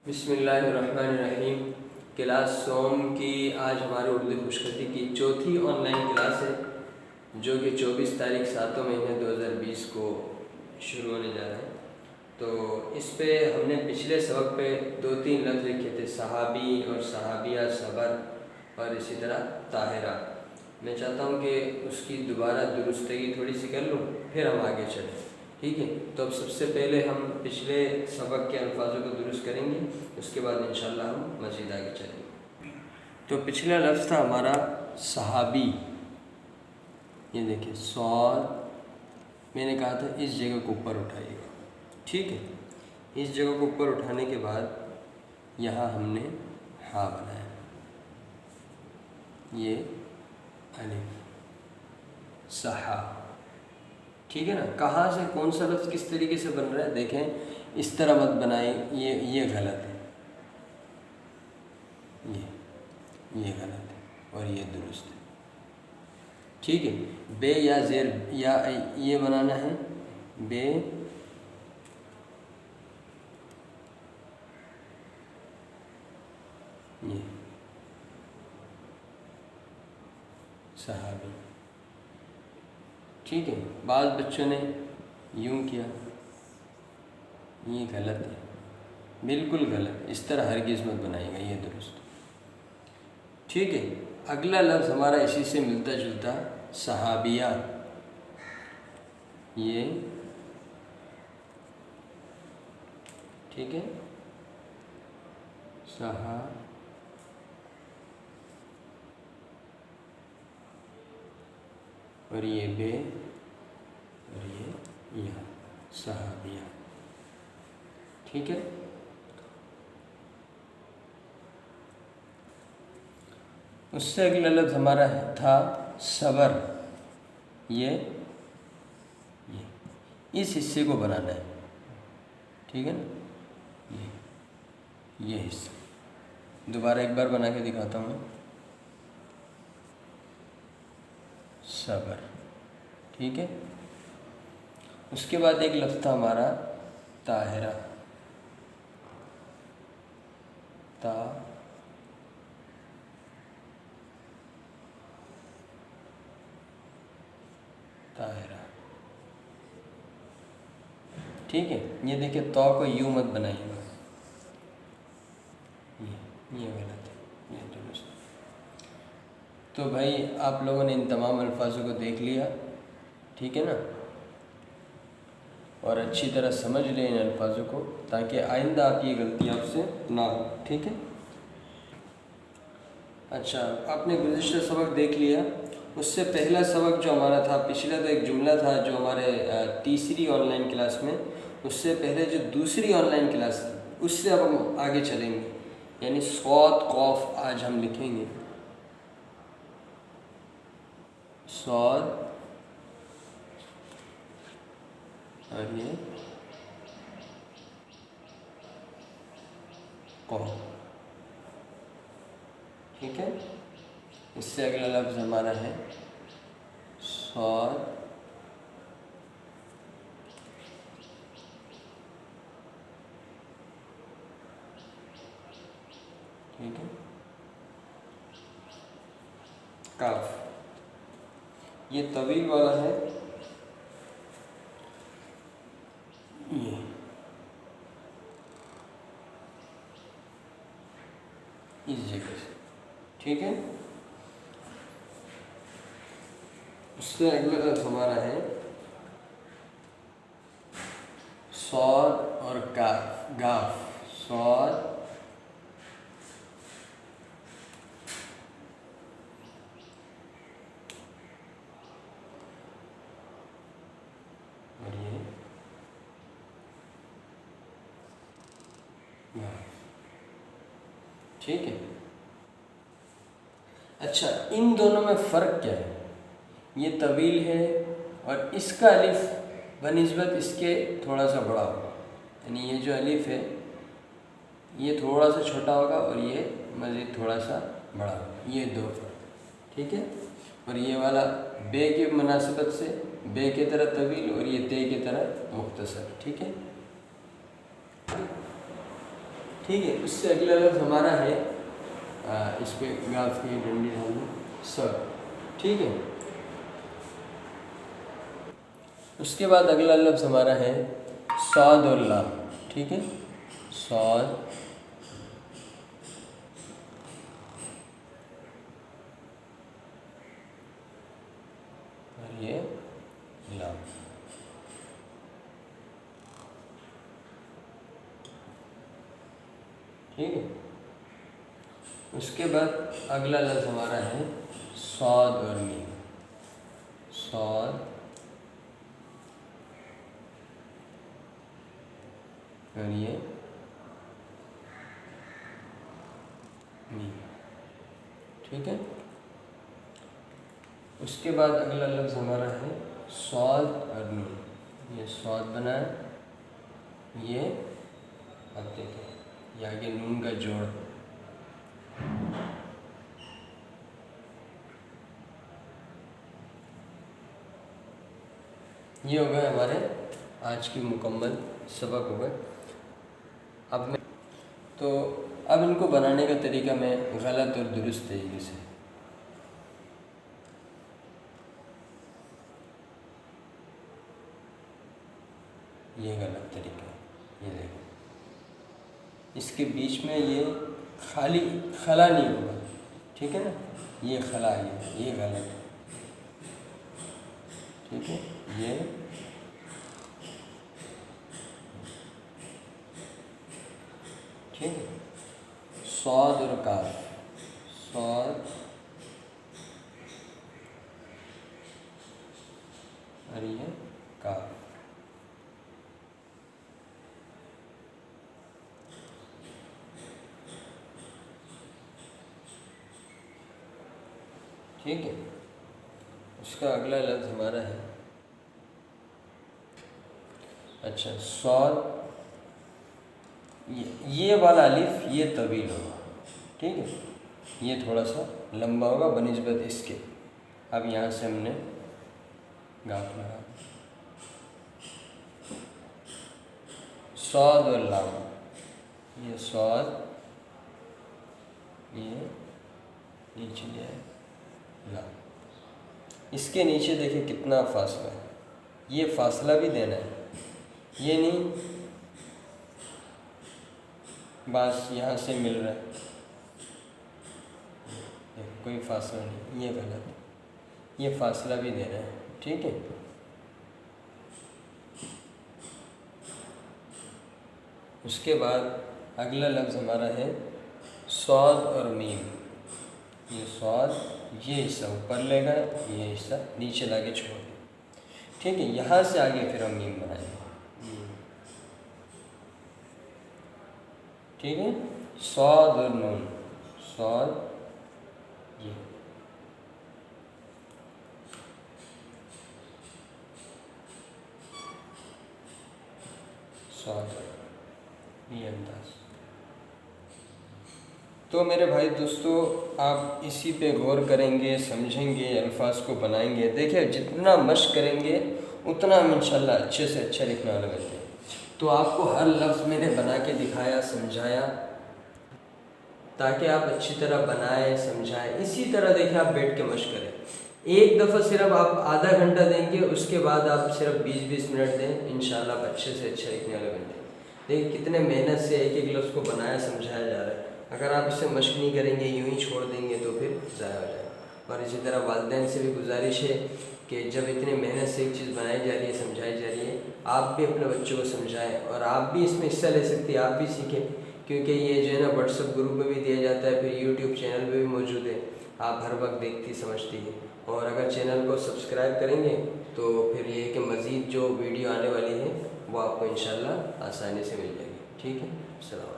बिस्मिल्लाहिर्रहमानिर्रहीम। क्लास सोम की आज हमारे उर्दू खुशखती की चौथी ऑनलाइन क्लास है, जो कि 24 तारीख 7 महीने 2020 को शुरू होने जा रहा है। तो इस पे हमने पिछले सबक पे 2-3 लफ्ज़ लिखे थे, सहाबी और सहाबिया, सबर और इसी तरह ताहिरा। मैं चाहता हूँ कि उसकी दोबारा दुरुस्तगी थोड़ी सी कर लूँ, फिर हम आगे चलें। ठीक है, तो अब सबसे पहले हम पिछले सबक के अल्फाजों को दुरुस्त करेंगे, उसके बाद इंशाअल्लाह हम मज़ीद आगे चलेंगे। तो पिछला लफ्ज़ था हमारा सहाबी। ये देखिए सौद, मैंने कहा था इस जगह को ऊपर उठाइएगा। ठीक है, इस जगह को ऊपर उठाने के बाद यहाँ हमने हा बनाया, ये अलिफ, सहा। ठीक है ना। कहाँ से कौन सा लफ्ज़ किस तरीके से बन रहा है देखें, इस तरह मत बनाए, ये गलत है, ये गलत है और ये दुरुस्त है। ठीक है, बे या ज़ेर या ये बनाना है, बे ये सहाबी। ठीक है, बाज़ बच्चों ने यूँ किया, ये गलत है, बिल्कुल गलत, इस तरह हरगिज़ मत बनाएगा, ये दुरुस्त। ठीक है, अगला लफ्ज़ हमारा इसी से मिलता जुलता, सहाबिया। ये ठीक है, सहा और ये बे और ये या, सहाबिया। ठीक है, उससे अगला लफ्ज़ हमारा था सबर। ये इस हिस्से को बनाना है। ठीक है ना, ये हिस्सा दोबारा एक बार बना के दिखाता हूँ। सबर। ठीक है, उसके बाद एक लफ्ज़ था हमारा ताहिरा। ताहिरा। ठीक है, ये देखिए तो को यूँ मत बनाइएगा, ये गलत है, ये दुरुस्त। तो भाई आप लोगों ने इन तमाम अल्फाजों को देख लिया, ठीक है ना, और अच्छी तरह समझ लें इन अल्फाजों को, ताकि आइंदा आप ये गलती आपसे ना हो। ठीक है, अच्छा, आपने गुज़िश्ता सबक देख लिया। उससे पहला सबक जो हमारा था, पिछला तो एक जुमला था जो हमारे तीसरी ऑनलाइन क्लास में, उससे पहले जो दूसरी ऑनलाइन क्लास थी उससे अब हम आगे चलेंगे, यानी सौद कौफ आज हम लिखेंगे। सौद और ये कौफ। ठीक है, इससे अगला लफ्ज़ हमारा है सौद ठीक है, काफ। ये तवील वाला है, ये इस जगह से। ठीक है, उससे अगला लफ्ज़ हमारा है सौद और काफ, गाफ। सौद और ये गाफ। ठीक है, अच्छा, इन दोनों में फ़र्क क्या है? ये तवील है और इसका अलिफ बनिस्बत इसके थोड़ा सा बड़ा होगा, यानी ये जो अलिफ है ये थोड़ा सा छोटा होगा और ये मज़ीद थोड़ा सा बड़ा होगा, ये दो फ़र्क। ठीक है, और ये वाला बे की मुनासिबत से बे की तरह तवील और ये ते की तरह मुख्तसर। ठीक है, ठीक है। उससे अगला लफ्ज़ हमारा है इस पे गाफ की डंडी डालना स, ठीक है। उसके बाद अगला लफ्ज़ हमारा है सौद और लाम, ठीक है। सौद और ये लाम, ठीक है। उसके बाद अगला लफ्ज़ हमारा है सौद और मीम, सौद और ये मीम, ठीक है। उसके बाद अगला लफ्ज़ हमारा है सौद और नून, ये सौद बना है, ये अब देखें ये आगे नून का जोड़, ये हो गए हमारे आज की मुकम्मल सबक हो गए। अब इनको बनाने का तरीका मैं गलत और दुरुस्त तरीके से, ये गलत तरीका है, ये देखो इसके बीच में ये खाली खला नहीं होगा, ठीक है ना, ये खला ये गलत है, ठीक है। ये ठीक है। सौद और काफ, सौद और ये काफ, ठीक है। उसका अगला लफ्ज़ हमारा है अच्छा सौद, ये वाला अलिफ ये तवील होगा, ठीक है, ये थोड़ा सा लंबा होगा बनिस्बत इसके। अब यहाँ से हमने गाफ लगा सौद और लाम, ये सौद ये नीचे है लाम, इसके नीचे देखिए कितना फासला है, ये फासला भी देना है, ये नहीं बस यहाँ से मिल रहा है, कोई फासला नहीं, ये गलत है, ये फासला भी देना है, ठीक है। उसके बाद अगला लफ्ज़ हमारा है सौद और मीम, ये सौद ये हिस्सा ऊपर लेगा, ये हिस्सा नीचे लाके छोड़ दें, ठीक है। यहाँ से आगे फिर हम मीम बनाएंगे, ठीक है। सौद और नून, सौद ये सौद ये अंदाज। तो मेरे भाई दोस्तों आप इसी पे गौर करेंगे, समझेंगे, अल्फाज को बनाएंगे। देखिए जितना मश्क करेंगे उतना हम इंशाल्लाह अच्छे से अच्छा लिखने वाले बनते हैं। तो आपको हर लफ्ज़ मैंने बना के दिखाया, समझाया, ताकि आप अच्छी तरह बनाएं, समझाएं। इसी तरह देखिए आप बैठ के मश्क करें, एक दफ़ा सिर्फ आप आधा घंटा देंगे, उसके बाद आप सिर्फ 20-20 मिनट दें, इंशाल्लाह आप अच्छे से अच्छा लिखने वाले बनते हैं। देखिए कितने मेहनत से एक एक लफ्ज़ को बनाया समझाया जा रहा है। अगर आप इससे मश्क नहीं करेंगे, यूँ ही छोड़ देंगे तो फिर ज़ाया हो जाएगा। और इसी तरह वालिदैन से भी गुजारिश है कि जब इतने मेहनत से एक चीज़ बनाई जा रही है, समझाई जा रही है, आप भी अपने बच्चों को समझाएं और आप भी इसमें हिस्सा ले सकती हैं, आप भी सीखें, क्योंकि ये जो है ना व्हाट्सएप ग्रुप में भी दिया जाता है, फिर यूट्यूब चैनल पे भी मौजूद है, आप हर वक्त देखती समझती हैं। और अगर चैनल को सब्सक्राइब करेंगे तो फिर ये कि मज़ीद जो वीडियो आने वाली है वो आपको इंशाल्लाह आसानी से मिल जाएगी, ठीक है। सलाम।